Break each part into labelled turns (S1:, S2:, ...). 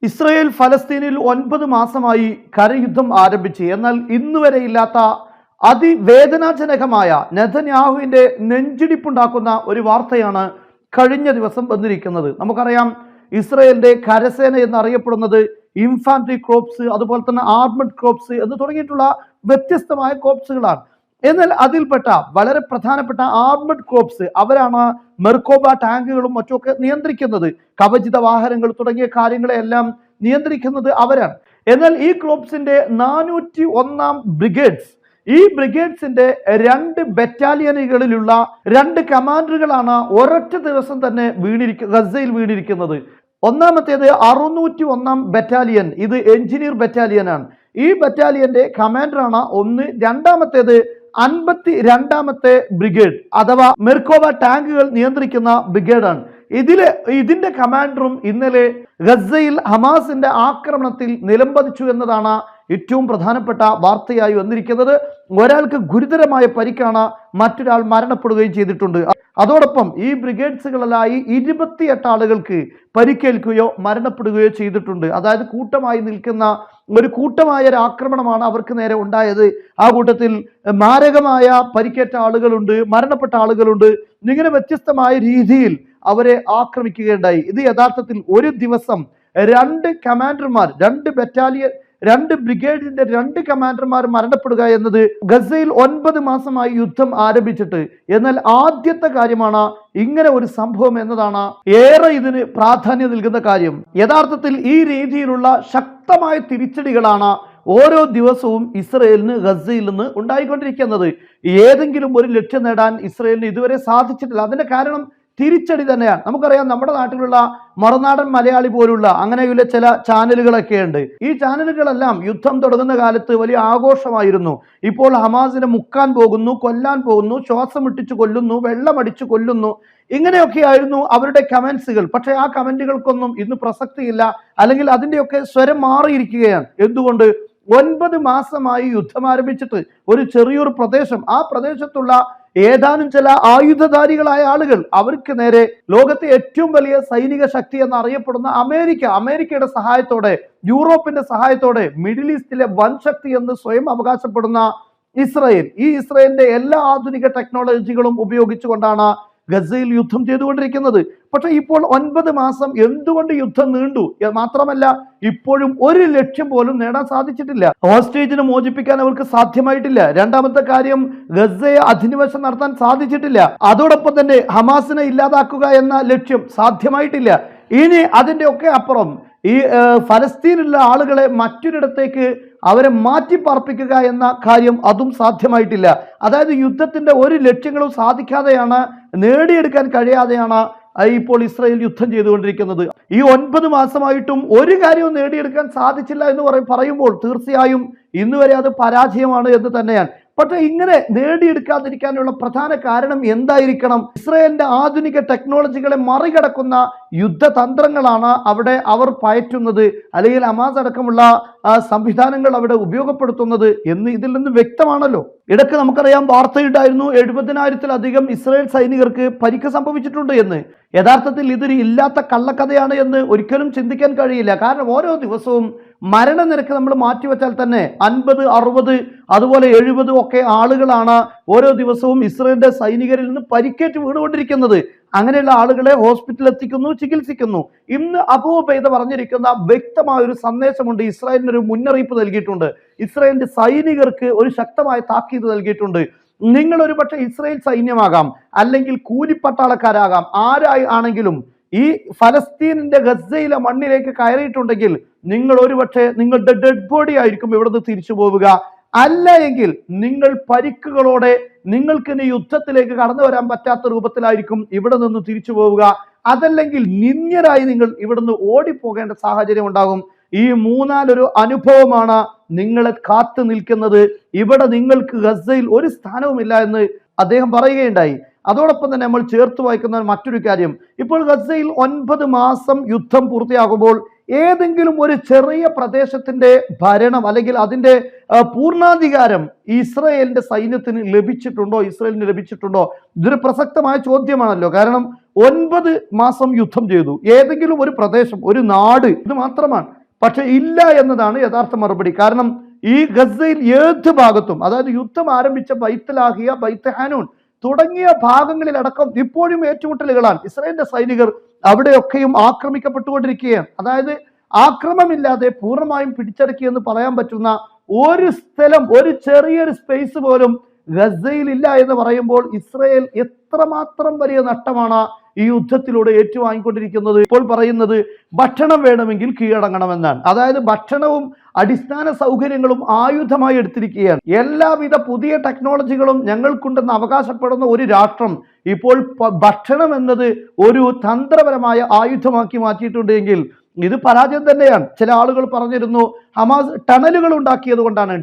S1: Israel ഫലസ്തീനിൽ 9 മാസമായി കരയുദ്ധം ആരംഭിച്ചു. എന്നാൽ ഇന്നുവരെ ഇല്ലാത്ത അതിവേദനാജനകമായ നെതന്യാഹുവിന്റെ നെഞ്ചിടിപ്പുണ്ടാക്കുന്ന ഒരു വാർത്തയാണ് കഴിഞ്ഞ ദിവസം വന്നിരിക്കുന്നത്. നമുക്കറിയാം, ഇസ്രയേലിന്റെ കരസേന എന്നറിയപ്പെടുന്നത് ഇൻഫാൻട്രി ക്രോപ്സ്, അതുപോലെ തന്നെ ആർമഡ് ക്രോപ്സ് എന്ന് തുടങ്ങിയിട്ടുള്ള വ്യത്യസ്തമായ ക്രോപ്സുകളാണ്. എന്നാൽ അതിൽപ്പെട്ട വളരെ പ്രധാനപ്പെട്ട ആർമഡ് ക്രോപ്സ് അവരാണ് മെർക്കോബ ടാങ്കുകളും മറ്റുമൊക്കെ നിയന്ത്രിക്കുന്നത്. കവചിത വാഹനങ്ങൾ തുടങ്ങിയ കാര്യങ്ങളെല്ലാം നിയന്ത്രിക്കുന്നത് അവരാണ്. എന്നാൽ ഈ ക്രോപ്സിന്റെ 401 ബ്രിഗേഡ്സ്, ഈ ബ്രിഗേഡ്സിന്റെ 2 ബറ്റാലിയനുകളിലുള്ള 2 കമാൻഡറുകളാണ് ഒരൊറ്റ ദിവസം തന്നെ ഗസയിൽ വീണിരിക്കുന്നത്. ഒന്നാമത്തേത് 601 ബറ്റാലിയൻ, ഇത് എഞ്ചിനീയർ ബറ്റാലിയനാണ്. ഈ ബറ്റാലിയന്റെ കമാൻഡറാണ് ഒന്ന്. രണ്ടാമത്തേത് 52ാമത്തെ ബ്രിഗേഡ് അഥവാ മെർക്കോവ ടാങ്കുകൾ നിയന്ത്രിക്കുന്ന ബ്രിഗേഡാണ്. ഇതിന്റെ കമാൻഡറും ഇന്നലെ ഗസയിൽ ഹമാസിന്റെ ആക്രമണത്തിൽ നിലംപതിച്ചു എന്നതാണ് ഏറ്റവും പ്രധാനപ്പെട്ട വാർത്തയായി വന്നിരിക്കുന്നത്. ഒരാൾക്ക് ഗുരുതരമായ പരിക്കാണ്, മറ്റൊരാൾ മരണപ്പെടുകയും ചെയ്തിട്ടുണ്ട്. അതോടൊപ്പം ഈ ബ്രിഗേഡ്സുകളിലായി 28 ആളുകൾക്ക് പരിക്കേൽക്കുകയോ മരണപ്പെടുകയോ ചെയ്തിട്ടുണ്ട്. അതായത് കൂട്ടമായി നിൽക്കുന്ന കൂട്ടമായ ഒരു ആക്രമണമാണ് അവർക്ക് നേരെ ഉണ്ടായത്. ആ കൂട്ടത്തിൽ മാരകമായ പരിക്കേറ്റ ആളുകളുണ്ട്, മരണപ്പെട്ട ആളുകളുണ്ട്. ഇങ്ങനെ വ്യത്യസ്തമായ രീതിയിൽ അവരെ ആക്രമിക്കുകയുണ്ടായി. ഇത് യഥാർത്ഥത്തിൽ ഒരു ദിവസം 2 കമാൻഡർമാർ, 2 ബ്രിഗേഡിന്റെ 2 കമാൻഡർമാർ മരണപ്പെടുക എന്നത് ഗസയിൽ 9 മാസമായി യുദ്ധം ആരംഭിച്ചിട്ട് എന്നാൽ ആദ്യത്തെ കാര്യമാണ് ഇങ്ങനെ ഒരു സംഭവം എന്നതാണ് ഏറെ ഇതിന് പ്രാധാന്യം നൽകുന്ന കാര്യം. യഥാർത്ഥത്തിൽ ഈ രീതിയിലുള്ള ശക്തമായ തിരിച്ചടികളാണ് ഓരോ ദിവസവും ഇസ്രയേലിന് ഗസയിൽ നിന്ന് ഉണ്ടായിക്കൊണ്ടിരിക്കുന്നത്. ഏതെങ്കിലും ഒരു ലക്ഷ്യം നേടാൻ ഇസ്രയേലിന് ഇതുവരെ സാധിച്ചിട്ടില്ല. അതിന്റെ കാരണം തിരിച്ചടി തന്നെയാണ്. നമുക്കറിയാം, നമ്മുടെ നാട്ടിലുള്ള മറുനാടൻ മലയാളി പോലുള്ള അങ്ങനെയുള്ള ചില ചാനലുകളൊക്കെ ഉണ്ട്. ഈ ചാനലുകളെല്ലാം യുദ്ധം തുടങ്ങുന്ന കാലത്ത് വലിയ ആഘോഷമായിരുന്നു. ഇപ്പോൾ ഹമാസിനെ മുക്കാൻ പോകുന്നു, കൊല്ലാൻ പോകുന്നു, ശ്വാസം ഇട്ടിച്ചു കൊല്ലുന്നു, വെള്ളമടിച്ചു കൊല്ലുന്നു, ഇങ്ങനെയൊക്കെ ആയിരുന്നു അവരുടെ കമന്റ്സുകൾ. പക്ഷെ ആ കമന്റുകൾക്കൊന്നും ഇന്ന് പ്രസക്തിയില്ല, അല്ലെങ്കിൽ അതിൻ്റെയൊക്കെ സ്വരം മാറിയിരിക്കുകയാണ്. എന്തുകൊണ്ട്? 9 മാസമായി യുദ്ധം ആരംഭിച്ചിട്ട് ഒരു ചെറിയൊരു പ്രദേശം, ആ പ്രദേശത്തുള്ള ഏതാനും ചില ആയുധധാരികളായ ആളുകൾ, അവർക്ക് നേരെ ലോകത്തെ ഏറ്റവും വലിയ സൈനിക ശക്തി എന്നറിയപ്പെടുന്ന അമേരിക്കയുടെ സഹായത്തോടെ, യൂറോപ്പിന്റെ സഹായത്തോടെ, മിഡിൽ ഈസ്റ്റിലെ വൻ ശക്തി എന്ന് സ്വയം അവകാശപ്പെടുന്ന ഈ ഇസ്രയേലിന്റെ എല്ലാ ആധുനിക ടെക്നോളജികളും ഉപയോഗിച്ചുകൊണ്ടാണ് ഗസയിൽ യുദ്ധം ചെയ്തുകൊണ്ടിരിക്കുന്നത്. പക്ഷെ ഇപ്പോൾ 9 മാസം എന്തുകൊണ്ട് യുദ്ധം നീണ്ടു? മാത്രമല്ല, ഇപ്പോഴും ഒരു ലക്ഷ്യം പോലും നേടാൻ സാധിച്ചിട്ടില്ല. ഹോസ്റ്റേജിനെ മോചിപ്പിക്കാൻ അവർക്ക് സാധ്യമായിട്ടില്ല. രണ്ടാമത്തെ കാര്യം, ഗസയെ അധിനിവേശം നടത്താൻ സാധിച്ചിട്ടില്ല. അതോടൊപ്പം തന്നെ ഹമാസിനെ ഇല്ലാതാക്കുക എന്ന ലക്ഷ്യം സാധ്യമായിട്ടില്ല. ഇനി അതിന്റെ ഒക്കെ അപ്പുറം ഈ ഫലസ്തീനിലുള്ള ആളുകളെ മറ്റൊരിടത്തേക്ക് അവരെ മാറ്റിപ്പാർപ്പിക്കുക എന്ന കാര്യം അതും സാധ്യമായിട്ടില്ല. അതായത് യുദ്ധത്തിന്റെ ഒരു ലക്ഷ്യങ്ങളും സാധിക്കാതെയാണ്, നേടിയെടുക്കാൻ കഴിയാതെയാണ് ഇപ്പോൾ ഇസ്രായേൽ യുദ്ധം ചെയ്തുകൊണ്ടിരിക്കുന്നത്. ഈ 9 മാസമായിട്ടും ഒരു കാര്യവും നേടിയെടുക്കാൻ സാധിച്ചില്ല എന്ന് പറയുമ്പോൾ തീർച്ചയായും ഇന്നുവരെ അത് പരാജയമാണ് എന്ന് തന്നെയാണ്. പക്ഷെ ഇങ്ങനെ നേടിയെടുക്കാതിരിക്കാനുള്ള പ്രധാന കാരണം എന്തായിരിക്കണം? ഇസ്രായേലിന്റെ ആധുനിക ടെക്നോളജികളെ മറികടക്കുന്ന യുദ്ധതന്ത്രങ്ങളാണ് അവിടെ അവർ പയറ്റുന്നത്, അല്ലെങ്കിൽ ഹമാസ് അടക്കമുള്ള സംവിധാനങ്ങൾ അവിടെ ഉപയോഗപ്പെടുത്തുന്നത് എന്ന് ഇതിൽ നിന്ന് വ്യക്തമാണല്ലോ. ഇടയ്ക്ക് നമുക്കറിയാം, വാർത്തയുണ്ടായിരുന്നു 70,000-ലധികം ഇസ്രായേൽ സൈനികർക്ക് പരിക്ക് സംഭവിച്ചിട്ടുണ്ട് എന്ന്. യഥാർത്ഥത്തിൽ ഇതൊരു ഇല്ലാത്ത കള്ളക്കഥയാണ് എന്ന് ഒരിക്കലും ചിന്തിക്കാൻ കഴിയില്ല. കാരണം ഓരോ ദിവസവും മരണനിരക്ക് നമ്മൾ മാറ്റിവെച്ചാൽ തന്നെ 50, 60, അതുപോലെ 70 ഒക്കെ ആളുകളാണ് ഓരോ ദിവസവും ഇസ്രായേലിന്റെ സൈനികരിൽ നിന്ന് പരിക്കേറ്റ് വീണുകൊണ്ടിരിക്കുന്നത്. അങ്ങനെയുള്ള ആളുകളെ ഹോസ്പിറ്റലിൽ എത്തിക്കുന്നു, ചികിത്സിക്കുന്നു. ഇന്ന് അബൂ ഉബൈദ പറഞ്ഞിരിക്കുന്ന വ്യക്തമായ ഒരു സന്ദേശമുണ്ട്. ഇസ്രായേലിനൊരു മുന്നറിയിപ്പ് നൽകിയിട്ടുണ്ട്. ഇസ്രായേലിന്റെ സൈനികർക്ക് ഒരു ശക്തമായ താക്കീത് നൽകിയിട്ടുണ്ട്. നിങ്ങൾ ഒരു പക്ഷേ ഇസ്രായേൽ സൈന്യമാകാം, അല്ലെങ്കിൽ കൂലിപ്പട്ടാളക്കാരാകാം, ആരായി ആണെങ്കിലും ഈ ഫലസ്തീനിന്റെ ഗസയിലെ മണ്ണിലേക്ക് കയറിയിട്ടുണ്ടെങ്കിൽ നിങ്ങൾ ഒരുപക്ഷെ നിങ്ങളുടെ ഡെഡ് ബോഡി ആയിരിക്കും ഇവിടുന്ന് തിരിച്ചു പോവുക. അല്ല എങ്കിൽ നിങ്ങൾ പരിക്കുകളോടെ, നിങ്ങൾക്ക് ഇനി യുദ്ധത്തിലേക്ക് കടന്നു വരാൻ പറ്റാത്ത രൂപത്തിലായിരിക്കും ഇവിടെ നിന്ന് തിരിച്ചു പോവുക. അതല്ലെങ്കിൽ നിന്ദ്യരായി നിങ്ങൾ ഇവിടുന്ന് ഓടിപ്പോകേണ്ട സാഹചര്യം ഉണ്ടാകും. ഈ മൂന്നാലൊരു അനുഭവമാണ് നിങ്ങളെ കാത്തു നിൽക്കുന്നത്. ഇവിടെ നിങ്ങൾക്ക് ഗസയിൽ ഒരു സ്ഥാനവുമില്ല എന്ന് അദ്ദേഹം പറയുകയുണ്ടായി. അതോടൊപ്പം തന്നെ നമ്മൾ ചേർത്ത് വായിക്കുന്ന മറ്റൊരു കാര്യം, ഇപ്പോൾ ഗസയിൽ 9 മാസം യുദ്ധം പൂർത്തിയാകുമ്പോൾ ഏതെങ്കിലും ഒരു ചെറിയ പ്രദേശത്തിന്റെ ഭരണം അല്ലെങ്കിൽ അതിന്റെ പൂർണ്ണാധികാരം ഇസ്രായേലിന്റെ സൈന്യത്തിന് ലഭിച്ചിട്ടുണ്ടോ? ഇതൊരു പ്രസക്തമായ ചോദ്യമാണല്ലോ. കാരണം 9 മാസം യുദ്ധം ചെയ്തു. ഏതെങ്കിലും ഒരു പ്രദേശം, ഒരു നാട്, ഇത് മാത്രമാണ്. പക്ഷെ ഇല്ല എന്നതാണ് യഥാർത്ഥ മറുപടി. കാരണം ഈ ഗസയിൽ ഏത് ഭാഗത്തും, അതായത് യുദ്ധം ആരംഭിച്ച ബൈത്ത് ലാഹിയ, ബൈത്ത് ഹാനൂൻ തുടങ്ങിയ ഭാഗങ്ങളിലടക്കം ഇപ്പോഴും ഏറ്റുമുട്ടലുകളാണ്. ഇസ്രായേലിന്റെ സൈനികർ അവിടെയൊക്കെയും ആക്രമിക്കപ്പെട്ടുകൊണ്ടിരിക്കുകയാണ്. അതായത് ആക്രമമില്ലാതെ പൂർണ്ണമായും പിടിച്ചടക്കിയെന്ന് പറയാൻ പറ്റുന്ന ഒരു സ്ഥലം, ഒരു ചെറിയൊരു സ്പേസ് പോലും ഗസയിൽ ഇല്ല എന്ന് പറയുമ്പോൾ ഇസ്രായേൽ എത്രമാത്രം വലിയ നഷ്ടമാണ് ഈ യുദ്ധത്തിലൂടെ ഏറ്റുവാങ്ങിക്കൊണ്ടിരിക്കുന്നത്. ഇപ്പോൾ പറയുന്നത് ഭക്ഷണം വേണമെങ്കിൽ കീഴടങ്ങണമെന്നാണ്. അതായത് ഭക്ഷണവും അടിസ്ഥാന സൗകര്യങ്ങളും ആയുധമായി എടുത്തിരിക്കുകയാണ്. എല്ലാവിധ പുതിയ ടെക്നോളജികളും ഞങ്ങൾക്കുണ്ടെന്ന് അവകാശപ്പെടുന്ന ഒരു രാഷ്ട്രം ഇപ്പോൾ ഭക്ഷണം എന്നത് ഒരു തന്ത്രപരമായ ആയുധമാക്കി മാറ്റിയിട്ടുണ്ടെങ്കിൽ ഇത് പരാജയം തന്നെയാണ്. ചില ആളുകൾ പറഞ്ഞിരുന്നു ഹമാസ് ടണലുകൾ ഉണ്ടാക്കിയത് കൊണ്ടാണ്.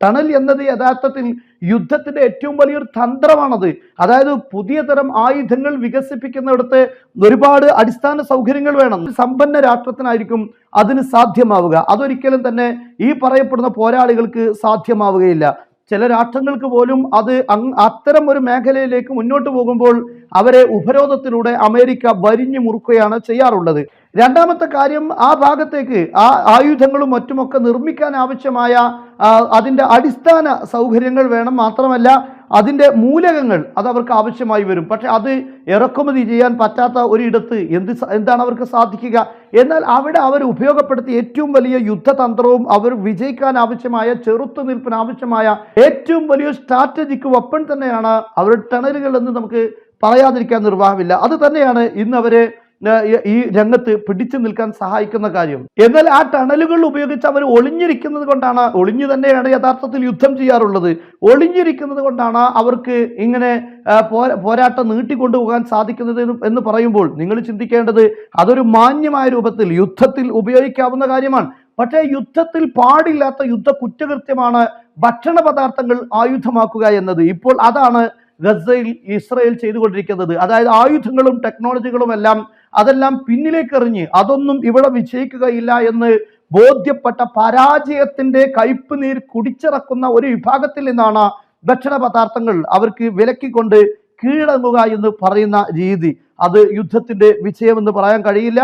S1: ടണൽ എന്നത് യഥാർത്ഥത്തിൽ യുദ്ധത്തിന്റെ ഏറ്റവും വലിയൊരു തന്ത്രമാണത്. അതായത് പുതിയ തരം ആയുധങ്ങൾ വികസിപ്പിക്കുന്നിടത്ത് ഒരുപാട് അടിസ്ഥാന സൗകര്യങ്ങൾ വേണം. സമ്പന്ന രാഷ്ട്രത്തിനായിരിക്കും അതിന് സാധ്യമാവുക. അതൊരിക്കലും തന്നെ ഈ പറയപ്പെടുന്ന പോരാളികൾക്ക് സാധ്യമാവുകയില്ല. ചില രാഷ്ട്രങ്ങൾക്ക് പോലും അത് അത്തരം ഒരു മേഖലയിലേക്ക് മുന്നോട്ട് പോകുമ്പോൾ അവരെ ഉപരോധത്തിലൂടെ അമേരിക്ക വരിഞ്ഞു മുറുക്കുകയാണ് ചെയ്യാറുള്ളത്. രണ്ടാമത്തെ കാര്യം, ആ ഭാഗത്തേക്ക് ആ ആയുധങ്ങളും മറ്റുമൊക്കെ നിർമ്മിക്കാൻ ആവശ്യമായ അതിൻ്റെ അടിസ്ഥാന സൗകര്യങ്ങൾ വേണം. മാത്രമല്ല അതിൻ്റെ മൂലകങ്ങൾ അത് അവർക്ക് ആവശ്യമായി വരും. പക്ഷെ അത് ഇറക്കുമതി ചെയ്യാൻ പറ്റാത്ത ഒരിടത്ത് എന്താണ് അവർക്ക് സാധിക്കുക? എന്നാൽ അവിടെ അവർ ഉപയോഗപ്പെടുത്തിയ ഏറ്റവും വലിയ യുദ്ധതന്ത്രവും അവർ വിജയിക്കാൻ ആവശ്യമായ, ചെറുത്തുനിൽപ്പിന് ആവശ്യമായ ഏറ്റവും വലിയ സ്ട്രാറ്റജിക് വെപ്പൺ തന്നെയാണ് അവരുടെ ടണലുകൾ എന്ന് നമുക്ക് പറയാതിരിക്കാൻ നിർവാഹമില്ല. അത് തന്നെയാണ് ഇന്ന് അവരെ ഈ രംഗത്ത് പിടിച്ചു നിൽക്കാൻ സഹായിക്കുന്ന കാര്യം. എന്നാൽ ആ ടണലുകൾ ഉപയോഗിച്ച് അവർ ഒളിഞ്ഞിരിക്കുന്നത് കൊണ്ടാണ്, ഒളിഞ്ഞു തന്നെയാണ് യഥാർത്ഥത്തിൽ യുദ്ധം ചെയ്യാറുള്ളത്, ഒളിഞ്ഞിരിക്കുന്നത് കൊണ്ടാണ് അവർക്ക് ഇങ്ങനെ പോരാട്ടം നീട്ടിക്കൊണ്ടുപോകാൻ സാധിക്കുന്നത് എന്ന് പറയുമ്പോൾ നിങ്ങൾ ചിന്തിക്കേണ്ടത് അതൊരു മാന്യമായ രൂപത്തിൽ യുദ്ധത്തിൽ ഉപയോഗിക്കാവുന്ന കാര്യമാണ്. പക്ഷേ യുദ്ധത്തിൽ പാടില്ലാത്ത യുദ്ധ കുറ്റകൃത്യമാണ് ഭക്ഷണ പദാർത്ഥങ്ങൾ ആയുധമാക്കുക എന്നത്. ഇപ്പോൾ അതാണ് ഗസയിൽ ഇസ്രായേൽ ചെയ്തുകൊണ്ടിരിക്കുന്നത്. അതായത് ആയുധങ്ങളും ടെക്നോളജികളും അതെല്ലാം പിന്നിലേക്ക് എറിഞ്ഞ് അതൊന്നും ഇവിടെ വിജയിക്കുകയില്ല എന്ന് ബോധ്യപ്പെട്ട പരാജയത്തിന്റെ കയ്പ് നീർ കുടിച്ചിറക്കുന്ന ഒരു വിഭാഗത്തിൽ നിന്നാണ് ഭക്ഷണ പദാർത്ഥങ്ങൾ അവർക്ക് വിലക്കിക്കൊണ്ട് കീഴടങ്ങുക എന്ന് പറയുന്ന രീതി. അത് യുദ്ധത്തിന്റെ വിജയമെന്ന് പറയാൻ കഴിയില്ല.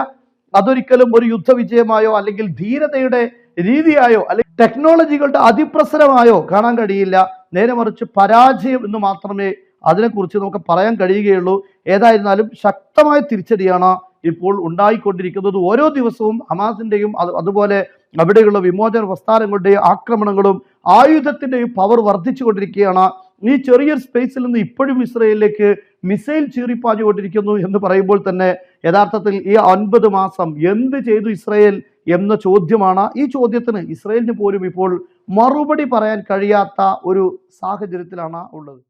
S1: അതൊരിക്കലും ഒരു യുദ്ധ വിജയമായോ അല്ലെങ്കിൽ ധീരതയുടെ രീതിയായോ അല്ലെങ്കിൽ ടെക്നോളജികളുടെ അതിപ്രസരമായോ കാണാൻ കഴിയില്ല. നേരെ മറിച്ച് പരാജയം എന്ന് മാത്രമേ അതിനെക്കുറിച്ച് നമുക്ക് പറയാൻ കഴിയുകയുള്ളൂ. ഏതായിരുന്നാലും ശക്തമായ തിരിച്ചടിയാണ് ഇപ്പോൾ ഉണ്ടായിക്കൊണ്ടിരിക്കുന്നത്. ഓരോ ദിവസവും ഹമാസിന്റെയും അതുപോലെ അവിടെയുള്ള വിമോചന പ്രസ്ഥാനങ്ങളുടെയും ആക്രമണങ്ങളും ആയുധത്തിന്റെയും പവർ വർദ്ധിച്ചു കൊണ്ടിരിക്കുകയാണ്. ഈ ചെറിയൊരു സ്പേസിൽ നിന്ന് ഇപ്പോഴും ഇസ്രായേലിലേക്ക് മിസൈൽ ചീറിപ്പാഞ്ഞുകൊണ്ടിരിക്കുന്നു എന്ന് പറയുമ്പോൾ തന്നെ യഥാർത്ഥത്തിൽ ഈ 9 മാസം എന്ത് ചെയ്തു ഇസ്രായേൽ എന്ന ചോദ്യമാണ്. ഈ ചോദ്യത്തിന് ഇസ്രായേലിന് പോലും ഇപ്പോൾ മറുപടി പറയാൻ കഴിയാത്ത ഒരു സാഹചര്യത്തിലാണ് ഉള്ളത്.